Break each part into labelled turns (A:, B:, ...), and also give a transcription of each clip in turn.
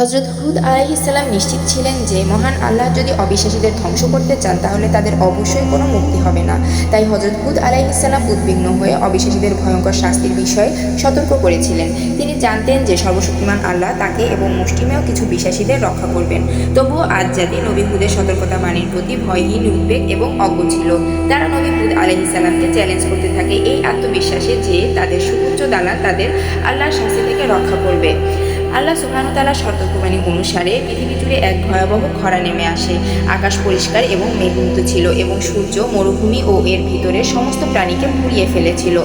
A: হজরত হুদ আলাইহিসসালাম নিশ্চিত ছিলেন যে মহান আল্লাহ যদি অবিশ্বাসীদের ধ্বংস করতে চান তাহলে তাদের অবশ্যই কোনো মুক্তি হবে না। তাই হজরত হুদ আলাইহিসসালাম উদ্বিগ্ন হয়ে অবিশ্বাসীদের ভয়ঙ্কর শাস্তির বিষয়ে সতর্ক করেছিলেন। তিনি জানতেন যে সর্বশক্তিমান আল্লাহ তাকে এবং মুষ্টিমেয় কিছু বিশ্বাসীদের রক্ষা করবেন। তবুও আজ জাতি নবী হুদের সতর্কতা বাণীর প্রতি ভয়হীন, উদ্বেগ এবং অজ্ঞ ছিল। তারা নবী হুদ আলাইহিসসালামকে চ্যালেঞ্জ করতে থাকে এই আত্মবিশ্বাসে যে তাদের সুউচ্চ দালান তাদের আল্লাহর শাস্তি থেকে রক্ষা করবে। আল্লাহ সুবহানাহু ওয়া তাআলার সতর্কবাণী অনুসারে পৃথিবী জুড়ে এক ভয়াবহ খরা নেমে আসে। আকাশ পরিষ্কার এবং মেঘমুক্ত ছিল এবং সূর্য মরুভূমি ও এর ভিতরের সমস্ত প্রাণীকে পুড়িয়ে ফেলেছিল।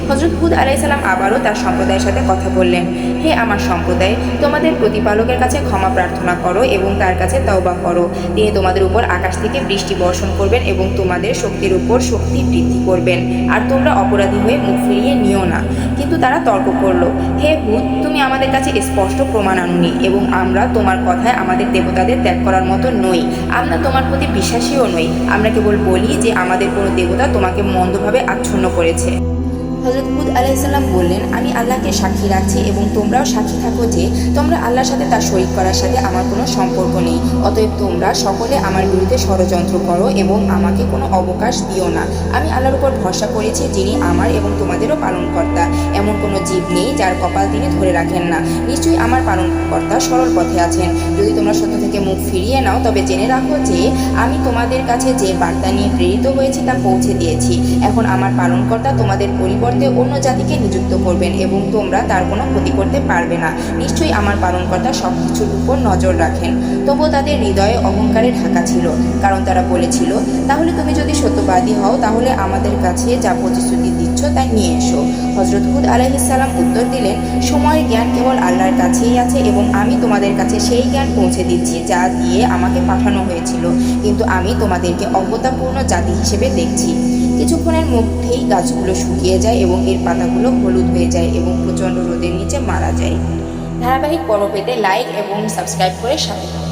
A: হযরত হুদ আলাইহিস সালাম আবারও তার সম্প্রদায়ের সাথে কথা বললেন, হে আমার সম্প্রদায়, তোমাদের প্রতিপালকের কাছে ক্ষমা প্রার্থনা করো এবং তার কাছে তওবা করো। তিনি তোমাদের উপর আকাশ থেকে বৃষ্টি বর্ষণ করবেন এবং তোমাদের শক্তির উপর শক্তি বৃদ্ধি করবেন, আর তোমরা অপরাধী হয়ে মুখ ফিরিয়ে নিও না। কিন্তু তারা তর্ক করল, হে হুদ, তুমি আমাদের কাছে স্পষ্ট প্রমাণ আনুনি এবং আমরা তোমার কথায় আমাদের দেবতাদের ত্যাগ করার মতো নই। আমরা তোমার প্রতি বিশ্বাসীও নই। আমরা কেবল বলি যে আমাদের কোনো দেবতা তোমাকে মন্দভাবে আচ্ছন্ন করেছে। হযরত হুদ আলাইহিস সালাম বললেন, আমি আল্লাহকে সাক্ষী রাখছি এবং তোমরাও সাক্ষী থাকো যে তোমরা আল্লাহর সাথে তার শরীক করার সাথে আমার কোনো সম্পর্ক নেই। অতএব তোমরা সকলে আমার বিরুদ্ধে ষড়যন্ত্র করো এবং আমাকে কোনো অবকাশ দিও না। আমি আল্লাহর উপর ভরসা করেছি, যিনি আমার এবং তোমাদেরও পালনকর্তা। এমন কোনো জীব নেই যার কপাল তিনি ধরে রাখেন না। নিশ্চয়ই আমার পালনকর্তা সরল পথে আছেন। যদি তোমরা সত্য থেকে মুখ ফিরিয়ে নাও তবে জেনে রাখো যে আমি তোমাদের কাছে যে বার্তা নিয়ে প্রেরিত হয়েছি তা পৌঁছে দিয়েছি। এখন আমার পালনকর্তা তোমাদের পরিবর্তে অন্য জাতিকে নিযুক্ত করবেন এবং তোমরা তার কোনো ক্ষতি করতে পারবে না। নিশ্চয়ই আমার পালনকর্তা সব কিছুর উপর নজর রাখেন। তবুও তাদের হৃদয়ে অহংকারে ঢাকা ছিল, কারণ তারা বলেছিল, তাহলে তুমি যদি সত্যবাদী হও তাহলে আমাদের কাছে যা প্রতিশ্রুতি দিচ্ছ তা নিয়ে এসো। হযরত হুদ আলাইহিস সালাম উত্তর দিলেন, সময়ের জ্ঞান কেবল আল্লাহর কাছেই আছে এবং আমি তোমাদের কাছে সেই জ্ঞান পৌঁছে দিচ্ছি যা দিয়ে আমাকে পাঠানো হয়েছিল, কিন্তু আমি তোমাদেরকে অজ্ঞতাপূর্ণ জাতি হিসেবে দেখছি। কিছুক্ষণের মধ্যেই গাছগুলো শুকিয়ে যায় এবং এর পাতাগুলো হলুদ হয়ে যায় এবং প্রচণ্ড রোদের নিচে মারা যায়। ধারাবাহিক পর্ব পেতে লাইক এবং সাবস্ক্রাইব করে সাথে থাকুন।